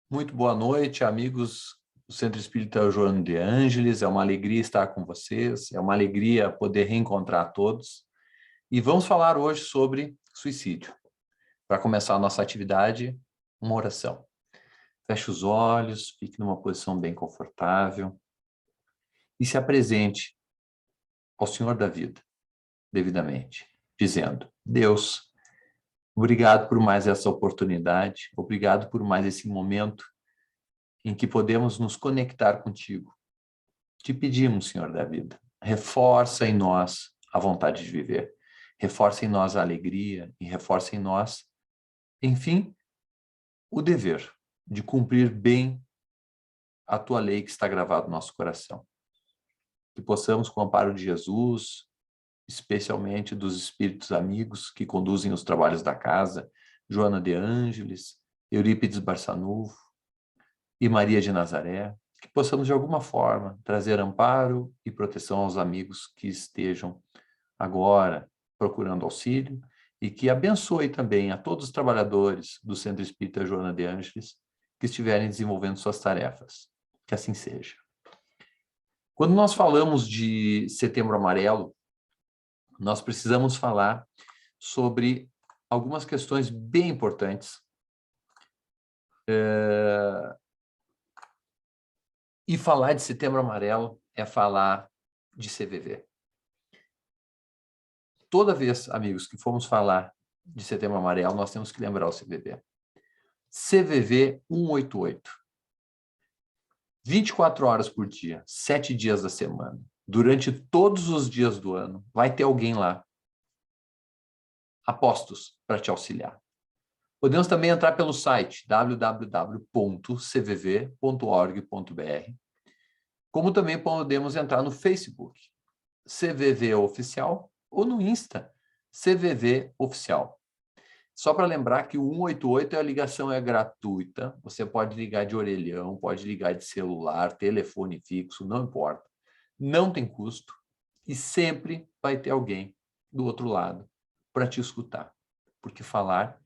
Muito boa noite, amigos do Centro Espírita Joana de Ângeles. É uma alegria estar com vocês, é uma alegria poder reencontrar todos. E vamos falar hoje sobre suicídio. Para começar a nossa atividade, uma oração. Feche os olhos, fique numa posição bem confortável e se apresente ao Senhor da vida, devidamente, dizendo: Deus, obrigado por mais essa oportunidade, obrigado por mais esse momento em que podemos nos conectar contigo. Te pedimos, Senhor da vida, reforça em nós a vontade de viver, reforça em nós a alegria e reforça em nós, enfim, o dever de cumprir bem a tua lei que está gravada no nosso coração. Que possamos, com o amparo de Jesus, especialmente dos espíritos amigos que conduzem os trabalhos da casa, Joana de Ângeles, Eurípides Barçanufo e Maria de Nazaré, que possamos de alguma forma trazer amparo e proteção aos amigos que estejam agora procurando auxílio e que abençoe também a todos os trabalhadores do Centro Espírita Joana de Ângeles que estiverem desenvolvendo suas tarefas. Que assim seja. Quando nós falamos de Setembro Amarelo, nós precisamos falar sobre algumas questões bem importantes. E falar de Setembro Amarelo é falar de CVV. Toda vez, amigos, que formos falar de Setembro Amarelo, nós temos que lembrar o CVV. CVV 188. 24 horas por dia, 7 dias da semana, durante todos os dias do ano, vai ter alguém lá, apostos, para te auxiliar. Podemos também entrar pelo site www.cvv.org.br, como também podemos entrar no Facebook, CVV Oficial, ou no Insta, CVV Oficial. Só para lembrar que o 188 a ligação é gratuita, você pode ligar de orelhão, pode ligar de celular, telefone fixo, não importa. Não tem custo e sempre vai ter alguém do outro lado para te escutar, porque falar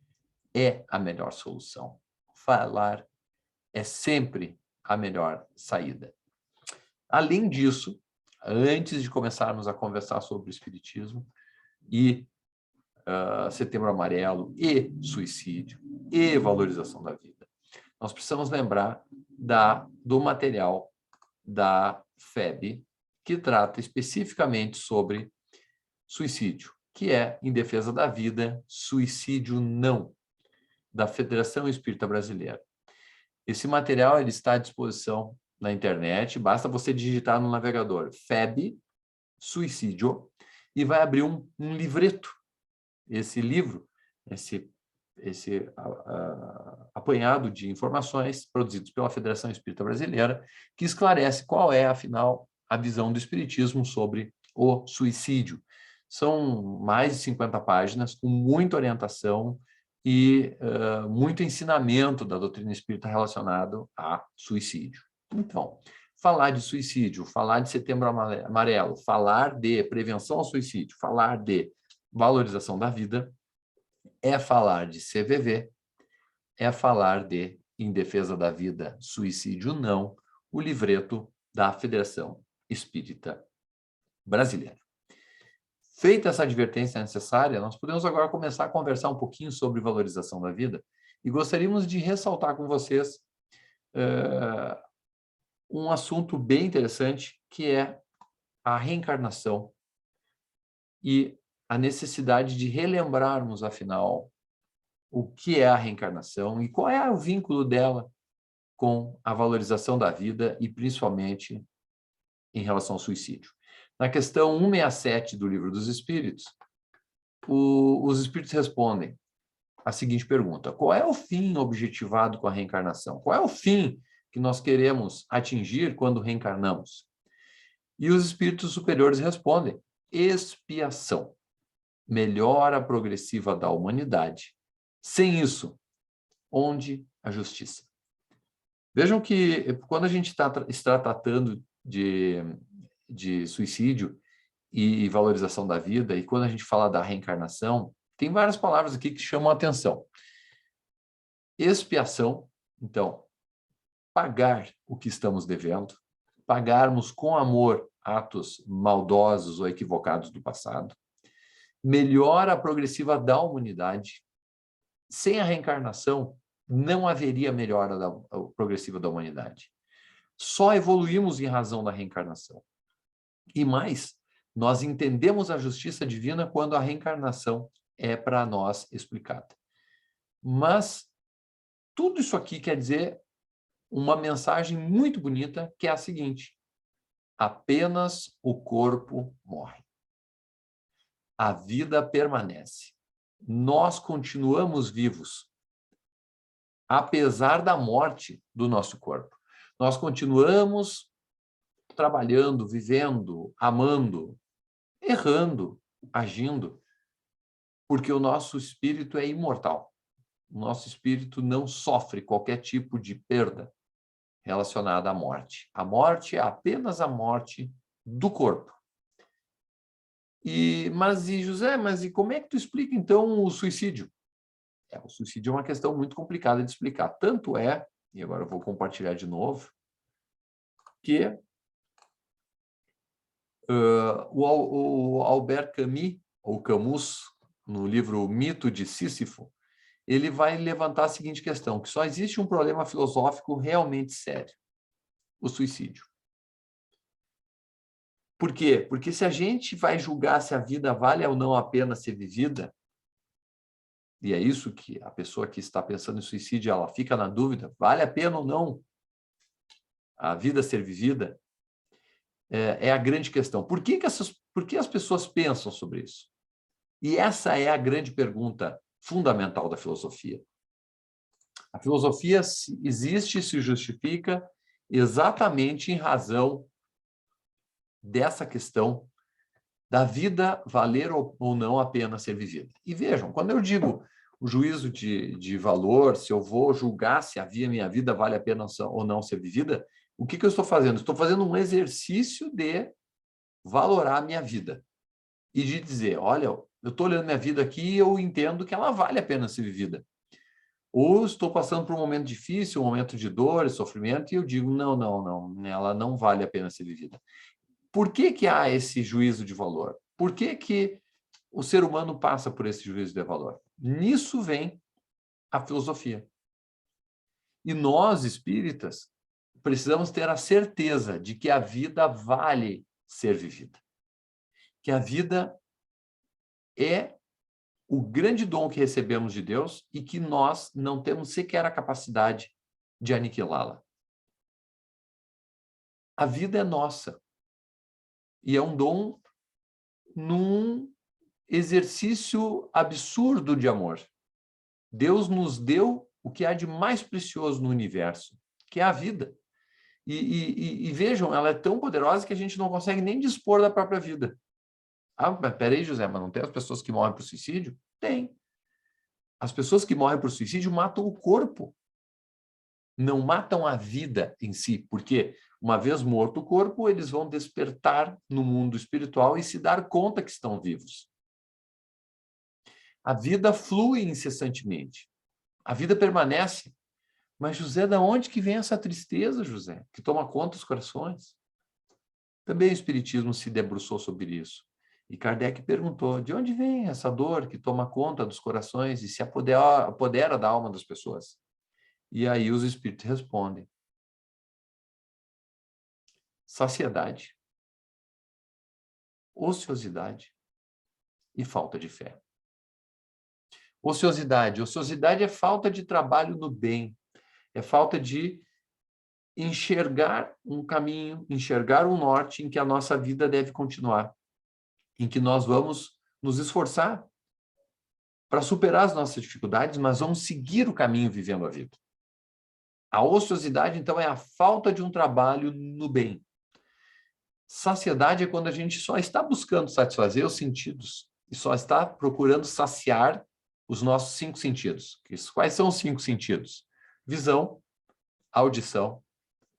é a melhor solução. Falar é sempre a melhor saída. Além disso, antes de começarmos a conversar sobre o Espiritismo e Setembro Amarelo e suicídio e valorização da vida, nós precisamos lembrar do material da FEB, que trata especificamente sobre suicídio, que é Em Defesa da Vida, Suicídio Não, da Federação Espírita Brasileira. Esse material ele está à disposição na internet, basta você digitar no navegador FEB, suicídio, e vai abrir um livreto. Esse livro, esse apanhado de informações produzidos pela Federação Espírita Brasileira, que esclarece qual é, afinal, a visão do Espiritismo sobre o suicídio. São mais de 50 páginas, com muita orientação e muito ensinamento da doutrina espírita relacionado a suicídio. Então, falar de suicídio, falar de Setembro Amarelo, falar de prevenção ao suicídio, falar de valorização da vida, é falar de CVV, é falar de Em Defesa da Vida, Suicídio Não, o livreto da Federação Espírita Brasileira. Feita essa advertência necessária, nós podemos agora começar a conversar um pouquinho sobre valorização da vida e gostaríamos de ressaltar com vocês um assunto bem interessante, que é a reencarnação e a necessidade de relembrarmos, afinal, o que é a reencarnação e qual é o vínculo dela com a valorização da vida e, principalmente, em relação ao suicídio. Na questão 167 do Livro dos Espíritos, os Espíritos respondem a seguinte pergunta: qual é o fim objetivado com a reencarnação? Qual é o fim que nós queremos atingir quando reencarnamos? E os Espíritos superiores respondem: expiação, melhora progressiva da humanidade. Sem isso, onde a justiça? Vejam que quando a gente está tratando de suicídio e valorização da vida, e quando a gente fala da reencarnação, tem várias palavras aqui que chamam a atenção. Expiação, então, pagar o que estamos devendo, pagarmos com amor atos maldosos ou equivocados do passado, melhora progressiva da humanidade. Sem a reencarnação, não haveria melhora progressiva da humanidade. Só evoluímos em razão da reencarnação. E mais, nós entendemos a justiça divina quando a reencarnação é para nós explicada. Mas tudo isso aqui quer dizer uma mensagem muito bonita, que é a seguinte: apenas o corpo morre. A vida permanece. Nós continuamos vivos, apesar da morte do nosso corpo. Nós continuamos trabalhando, vivendo, amando, errando, agindo, porque o nosso espírito é imortal. O nosso espírito não sofre qualquer tipo de perda relacionada à morte. A morte é apenas a morte do corpo. Mas José, e como é que tu explica, então, o suicídio? O suicídio é uma questão muito complicada de explicar. Tanto é, e agora eu vou compartilhar de novo, que o Albert Camus, ou Camus, no livro Mito de Sísifo, ele vai levantar a seguinte questão, que só existe um problema filosófico realmente sério: o suicídio. Por quê? Porque se a gente vai julgar se a vida vale ou não a pena ser vivida, e é isso que a pessoa que está pensando em suicídio, ela fica na dúvida, vale a pena ou não a vida ser vivida, é a grande questão. Por que as pessoas pensam sobre isso? E essa é a grande pergunta fundamental da filosofia. A filosofia existe e se justifica exatamente em razão dessa questão da vida valer ou não a pena ser vivida. E vejam, quando eu digo o juízo de valor, se eu vou julgar se a minha vida vale a pena ou não ser vivida, o que eu estou fazendo? Estou fazendo um exercício de valorar a minha vida e de dizer, olha, eu estou olhando minha vida aqui e eu entendo que ela vale a pena ser vivida. Ou estou passando por um momento difícil, um momento de dor e sofrimento, e eu digo, não, ela não vale a pena ser vivida. Por que há esse juízo de valor? Por que o ser humano passa por esse juízo de valor? Nisso vem a filosofia. E nós, espíritas, precisamos ter a certeza de que a vida vale ser vivida. Que a vida é o grande dom que recebemos de Deus e que nós não temos sequer a capacidade de aniquilá-la. A vida é nossa. E é um dom num exercício absurdo de amor. Deus nos deu o que há de mais precioso no universo, que é a vida. E vejam, ela é tão poderosa que a gente não consegue nem dispor da própria vida. Ah, mas peraí, José, mas não tem as pessoas que morrem por suicídio? Tem. As pessoas que morrem por suicídio matam o corpo. Não matam a vida em si, porque uma vez morto o corpo, eles vão despertar no mundo espiritual e se dar conta que estão vivos. A vida flui incessantemente. A vida permanece. Mas, José, de onde que vem essa tristeza, José, que toma conta dos corações? Também o Espiritismo se debruçou sobre isso. E Kardec perguntou, de onde vem essa dor que toma conta dos corações e se apodera da alma das pessoas? E aí os Espíritos respondem. Saciedade, ociosidade e falta de fé. Ociosidade é falta de trabalho no bem, é falta de enxergar um caminho, enxergar um norte em que a nossa vida deve continuar, em que nós vamos nos esforçar para superar as nossas dificuldades, mas vamos seguir o caminho vivendo a vida. A ociosidade, então, é a falta de um trabalho no bem. Saciedade é quando a gente só está buscando satisfazer os sentidos e só está procurando saciar os nossos 5 sentidos. Quais são os 5 sentidos? Visão, audição,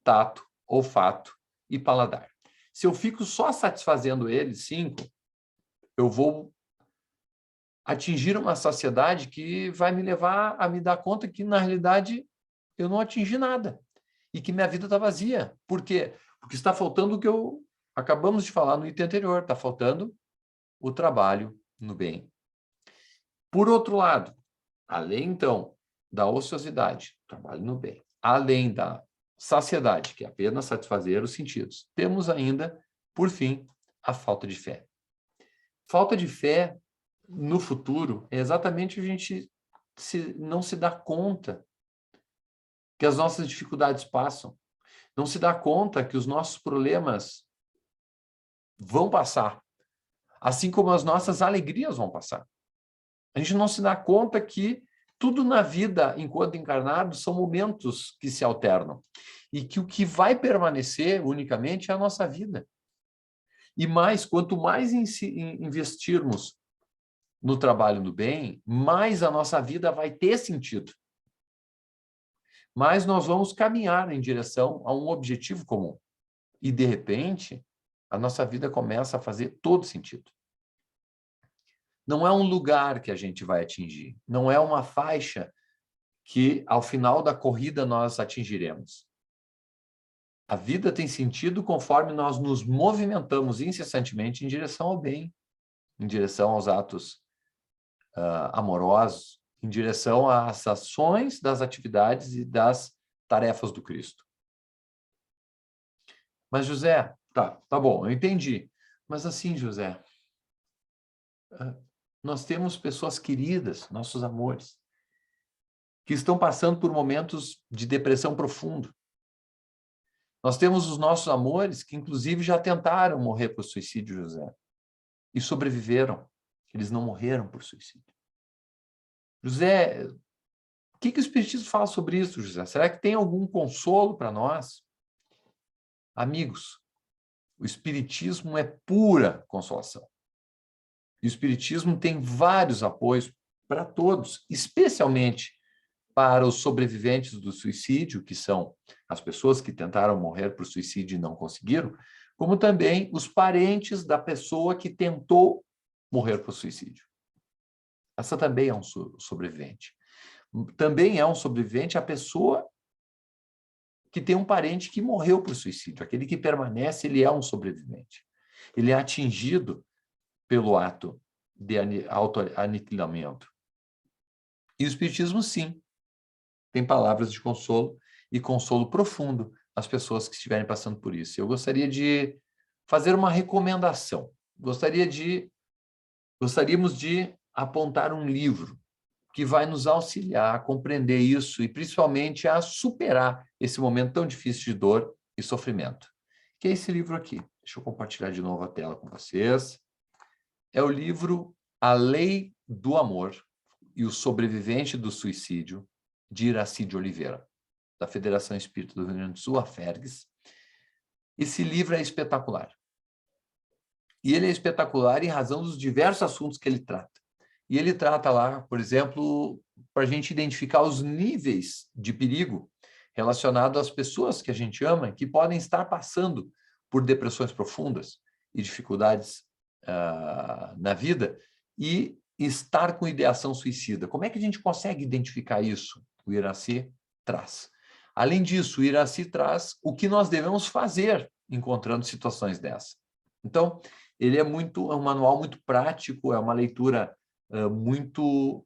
tato, olfato e paladar. Se eu fico só satisfazendo eles, 5, eu vou atingir uma saciedade que vai me levar a me dar conta que, na realidade, eu não atingi nada. e que minha vida está vazia. Por quê? Porque está faltando o que acabamos de falar no item anterior, está faltando o trabalho no bem. Por outro lado, além, então, da ociosidade, trabalho no bem, além da saciedade, que é apenas satisfazer os sentidos, temos ainda, por fim, a falta de fé. Falta de fé no futuro é exatamente a gente não se dar conta que as nossas dificuldades passam, não se dar conta que os nossos problemas vão passar, assim como as nossas alegrias vão passar. A gente não se dá conta que tudo na vida, enquanto encarnado, são momentos que se alternam. E que o que vai permanecer unicamente é a nossa vida. E mais, quanto mais investirmos no trabalho do bem, mais a nossa vida vai ter sentido. Mais nós vamos caminhar em direção a um objetivo comum. E, de repente, a nossa vida começa a fazer todo sentido. Não é um lugar que a gente vai atingir, não é uma faixa que, ao final da corrida, nós atingiremos. A vida tem sentido conforme nós nos movimentamos incessantemente em direção ao bem, em direção aos atos amorosos, em direção às ações das atividades e das tarefas do Cristo. Mas, José, tá bom, eu entendi. Mas assim, José, nós temos pessoas queridas, nossos amores, que estão passando por momentos de depressão profundo. Nós temos os nossos amores que, inclusive, já tentaram morrer por suicídio, José, e sobreviveram. Eles não morreram por suicídio. José, o que o Espiritismo fala sobre isso, José? Será que tem algum consolo para nós? Amigos, o Espiritismo é pura consolação. E o Espiritismo tem vários apoios para todos, especialmente para os sobreviventes do suicídio, que são as pessoas que tentaram morrer por suicídio e não conseguiram, como também os parentes da pessoa que tentou morrer por suicídio. Essa também é um sobrevivente. Também é um sobrevivente a pessoa que tem um parente que morreu por suicídio. Aquele que permanece, ele é um sobrevivente. Ele é atingido pelo ato de autoaniquilamento. E o Espiritismo, sim, tem palavras de consolo e consolo profundo às pessoas que estiverem passando por isso. Eu gostaria de fazer uma recomendação. Gostaríamos de apontar um livro que vai nos auxiliar a compreender isso e principalmente a superar esse momento tão difícil de dor e sofrimento. Que é esse livro aqui. Deixa eu compartilhar de novo a tela com vocês. É o livro A Lei do Amor e o Sobrevivente do Suicídio, de Iracy de Oliveira, da Federação Espírita do Rio Grande do Sul, a FERGS. Esse livro é espetacular. E ele é espetacular em razão dos diversos assuntos que ele trata. E ele trata lá, por exemplo, para a gente identificar os níveis de perigo relacionado às pessoas que a gente ama, que podem estar passando por depressões profundas e dificuldades na vida, e estar com ideação suicida. Como é que a gente consegue identificar isso? O Iracy traz. Além disso, o Iracy traz o que nós devemos fazer encontrando situações dessas. Então, ele é um manual muito prático, é uma leitura muito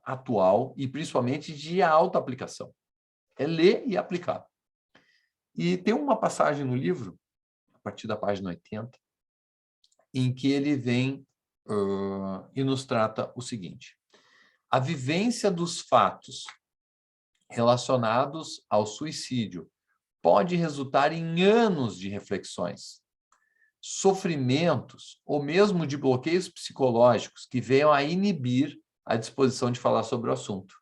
atual e principalmente de alta aplicação. É ler e aplicar. E tem uma passagem no livro, a partir da página 80, em que ele vem e nos trata o seguinte: a vivência dos fatos relacionados ao suicídio pode resultar em anos de reflexões, sofrimentos ou mesmo de bloqueios psicológicos que venham a inibir a disposição de falar sobre o assunto,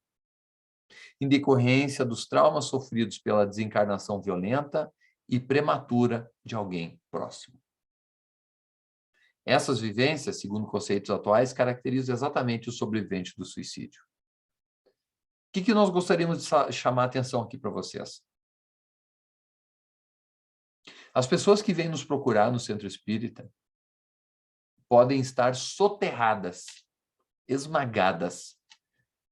em decorrência dos traumas sofridos pela desencarnação violenta e prematura de alguém próximo. Essas vivências, segundo conceitos atuais, caracterizam exatamente o sobrevivente do suicídio. O que nós gostaríamos de chamar a atenção aqui para vocês? As pessoas que vêm nos procurar no Centro Espírita podem estar soterradas, esmagadas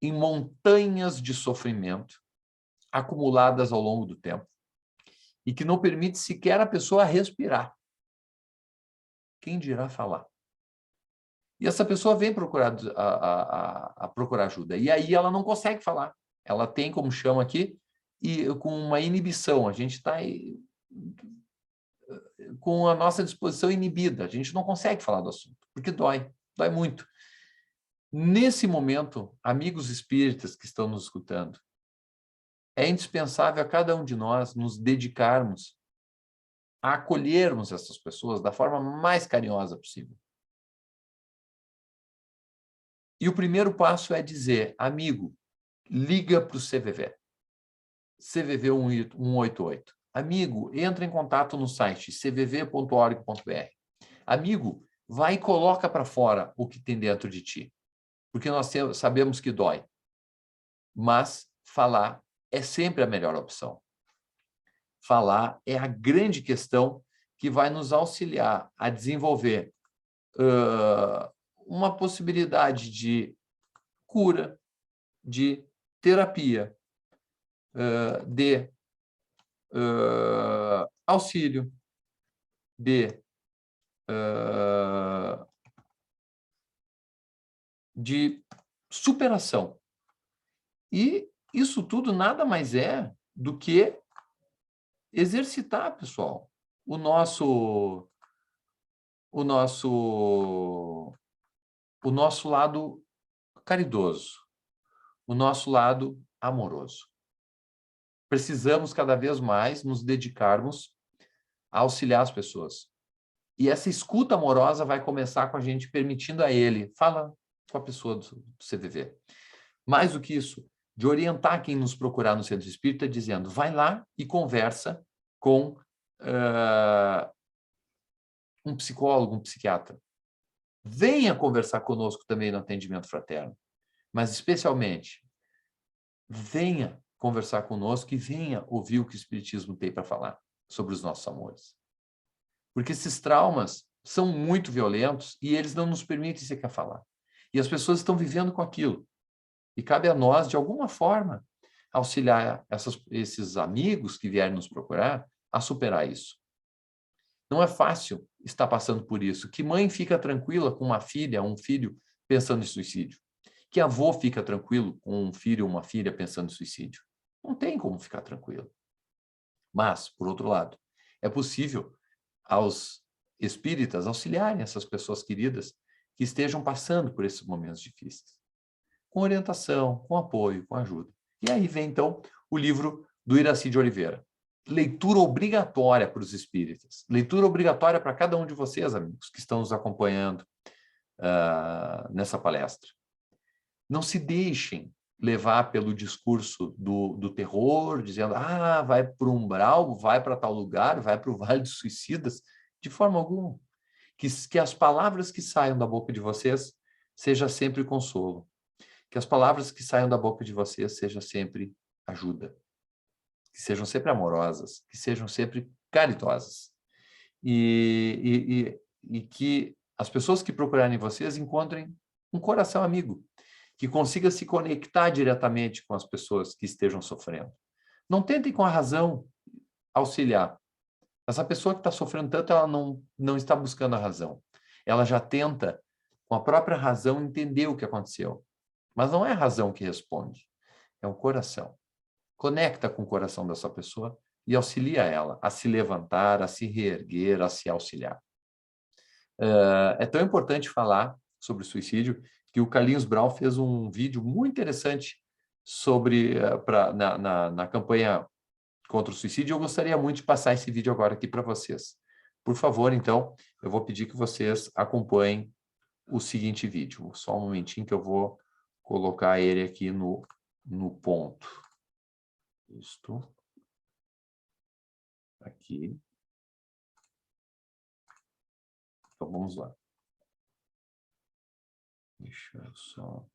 em montanhas de sofrimento acumuladas ao longo do tempo e que não permite sequer a pessoa respirar. Quem dirá falar? E essa pessoa vem procurar, procurar ajuda. E aí ela não consegue falar. Ela tem, como chama aqui, e com uma inibição. A gente está com a nossa disposição inibida. A gente não consegue falar do assunto, porque dói muito. Nesse momento, amigos espíritas que estão nos escutando, é indispensável a cada um de nós nos dedicarmos a acolhermos essas pessoas da forma mais carinhosa possível. E o primeiro passo é dizer, amigo, liga para o CVV. CVV 188. Amigo, entra em contato no site cvv.org.br. Amigo, vai e coloca para fora o que tem dentro de ti. Porque nós sabemos que dói. Mas falar é sempre a melhor opção. Falar é a grande questão que vai nos auxiliar a desenvolver uma possibilidade de cura, de terapia, de auxílio, de superação. E isso tudo nada mais é do que exercitar, pessoal, o nosso lado caridoso, o nosso lado amoroso. Precisamos cada vez mais nos dedicarmos a auxiliar as pessoas. E essa escuta amorosa vai começar com a gente permitindo a ele, fala com a pessoa do CVV. Mais do que isso, de orientar quem nos procurar no centro espírita, dizendo, vai lá e conversa com um psicólogo, um psiquiatra. Venha conversar conosco também no atendimento fraterno. Mas, especialmente, venha conversar conosco e venha ouvir o que o Espiritismo tem para falar sobre os nossos amores. Porque esses traumas são muito violentos e eles não nos permitem sequer falar. E as pessoas estão vivendo com aquilo. E cabe a nós, de alguma forma, auxiliar esses amigos que vierem nos procurar a superar isso. Não é fácil estar passando por isso. Que mãe fica tranquila com uma filha, um filho pensando em suicídio? Que avô fica tranquilo com um filho ou uma filha pensando em suicídio? Não tem como ficar tranquilo. Mas, por outro lado, é possível aos espíritas auxiliarem essas pessoas queridas que estejam passando por esses momentos difíceis. Com orientação, com apoio, com ajuda. E aí vem, então, o livro do Iraci de Oliveira. Leitura obrigatória para os espíritas. Leitura obrigatória para cada um de vocês, amigos, que estão nos acompanhando nessa palestra. Não se deixem levar pelo discurso do terror, dizendo, vai para o umbral, vai para tal lugar, vai para o Vale dos Suicidas, de forma alguma. Que as palavras que saiam da boca de vocês seja sempre consolo. Que as palavras que saiam da boca de vocês sejam sempre ajuda. Que sejam sempre amorosas, que sejam sempre caritosas. E que as pessoas que procurarem vocês encontrem um coração amigo, que consiga se conectar diretamente com as pessoas que estejam sofrendo. Não tentem com a razão auxiliar. Essa pessoa que está sofrendo tanto, ela não está buscando a razão. Ela já tenta, com a própria razão, entender o que aconteceu. Mas não é a razão que responde, é o coração. Conecta com o coração dessa pessoa e auxilia ela a se levantar, a se reerguer, a se auxiliar. É tão importante falar sobre o suicídio que o Carlinhos Brau fez um vídeo muito interessante sobre na campanha contra o suicídio. Eu gostaria muito de passar esse vídeo agora aqui para vocês. Por favor, então, eu vou pedir que vocês acompanhem o seguinte vídeo. Só um momentinho que eu vou colocar ele aqui no ponto. Isto. Aqui. Então, vamos lá. Deixa eu só...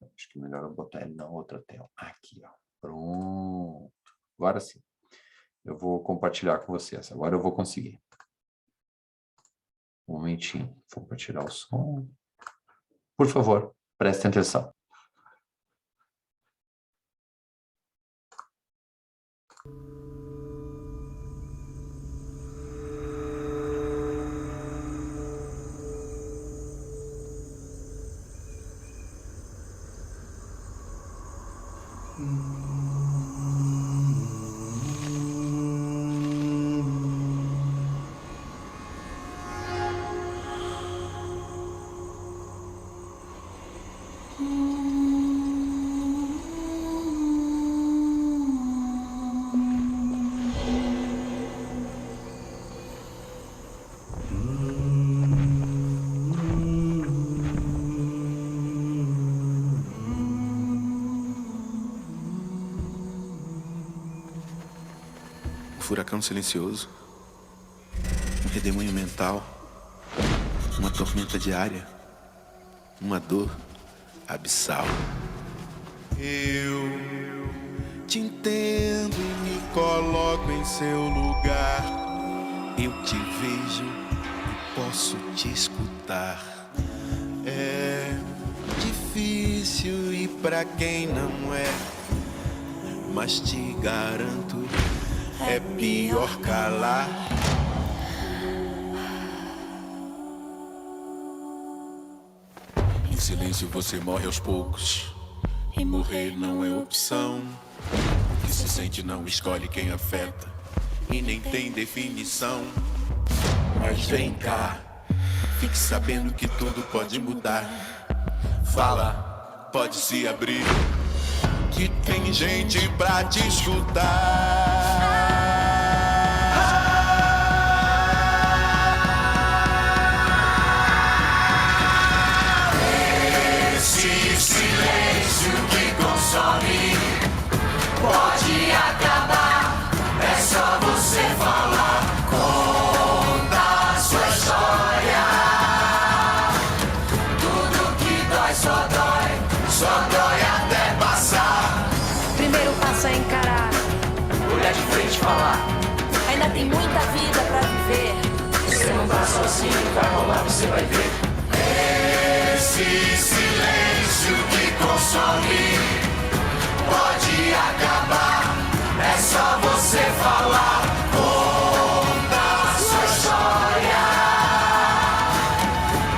Acho que melhor eu botar ele na outra tela. Aqui, ó. Pronto. Agora sim. Eu vou compartilhar com vocês. Agora eu vou conseguir. Um momentinho. Vou compartilhar o som. Por favor, prestem atenção. Furacão silencioso, um redemoinho mental, uma tormenta diária, uma dor abissal. Eu te entendo e me coloco em seu lugar. Eu te vejo e posso te escutar. É difícil e pra quem não é, mas te garanto, é pior calar. Em silêncio você morre aos poucos, e morrer não é opção. O que se sente não escolhe quem afeta, e nem tem definição. Mas vem cá, fique sabendo que tudo pode mudar. Fala, pode se abrir, que tem gente pra te escutar. Pode acabar, é só você falar. Conta a sua história. Tudo que dói só dói até passar. Primeiro passo é encarar, Olhar de frente e falar. ainda tem muita vida pra viver. Você não tá sozinho, vai rolar, você vai ver. Esse silêncio que consome pode acabar, é só você falar. Conta a sua história.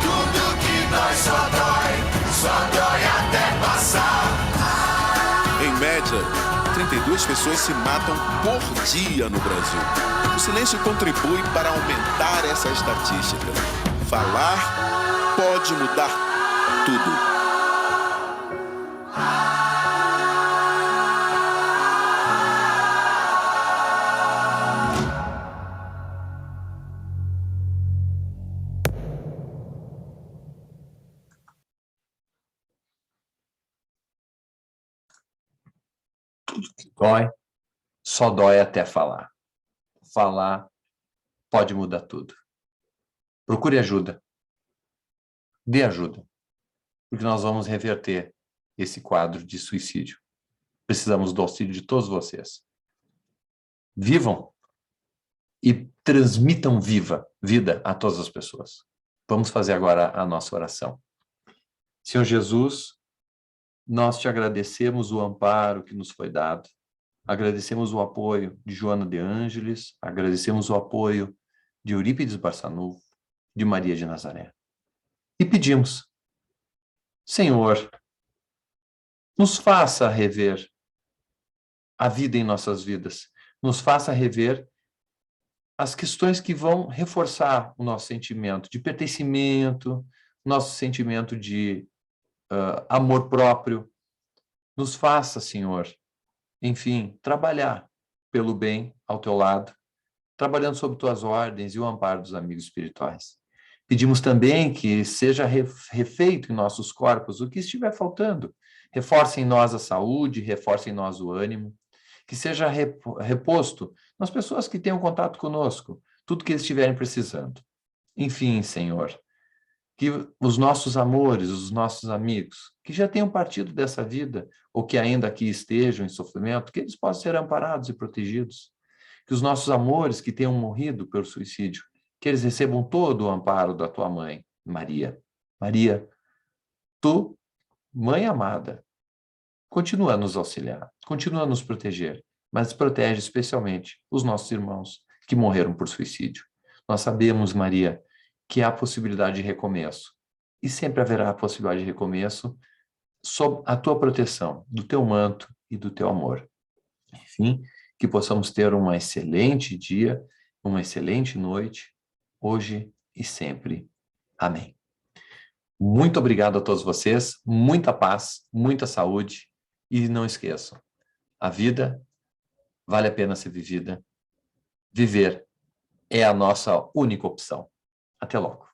Tudo que dói só dói até passar. Em média, 32 pessoas se matam por dia no Brasil. O silêncio contribui para aumentar essa estatística. Falar pode mudar tudo. Dói, só dói até falar. Falar pode mudar tudo. Procure ajuda. Dê ajuda. Porque nós vamos reverter esse quadro de suicídio. Precisamos do auxílio de todos vocês. Vivam e transmitam vida a todas as pessoas. Vamos fazer agora a nossa oração. Senhor Jesus, nós te agradecemos o amparo que nos foi dado. Agradecemos o apoio de Joana de Ângeles, agradecemos o apoio de Eurípides Barçanufo, de Maria de Nazaré. E pedimos, Senhor, nos faça rever a vida em nossas vidas, nos faça rever as questões que vão reforçar o nosso sentimento de pertencimento, nosso sentimento de amor próprio. Nos faça, Senhor, enfim, trabalhar pelo bem ao teu lado, trabalhando sob tuas ordens e o amparo dos amigos espirituais. Pedimos também que seja refeito em nossos corpos o que estiver faltando. Reforce em nós a saúde, reforce em nós o ânimo, que seja reposto nas pessoas que tenham contato conosco, tudo que eles estiverem precisando. Enfim, Senhor, que os nossos amores, os nossos amigos, que já tenham partido dessa vida, ou que ainda aqui estejam em sofrimento, que eles possam ser amparados e protegidos. Que os nossos amores que tenham morrido pelo suicídio, que eles recebam todo o amparo da tua mãe, Maria. Maria, tu, mãe amada, continua a nos auxiliar, continua a nos proteger, mas protege especialmente os nossos irmãos que morreram por suicídio. Nós sabemos, Maria, que há possibilidade de recomeço, e sempre haverá a possibilidade de recomeço sob a tua proteção, do teu manto, e do teu amor. Enfim, que possamos ter um excelente dia, uma excelente noite, hoje e sempre. Amém. Muito obrigado a todos vocês, muita paz, muita saúde, e não esqueçam, a vida vale a pena ser vivida. Viver é a nossa única opção. Até logo.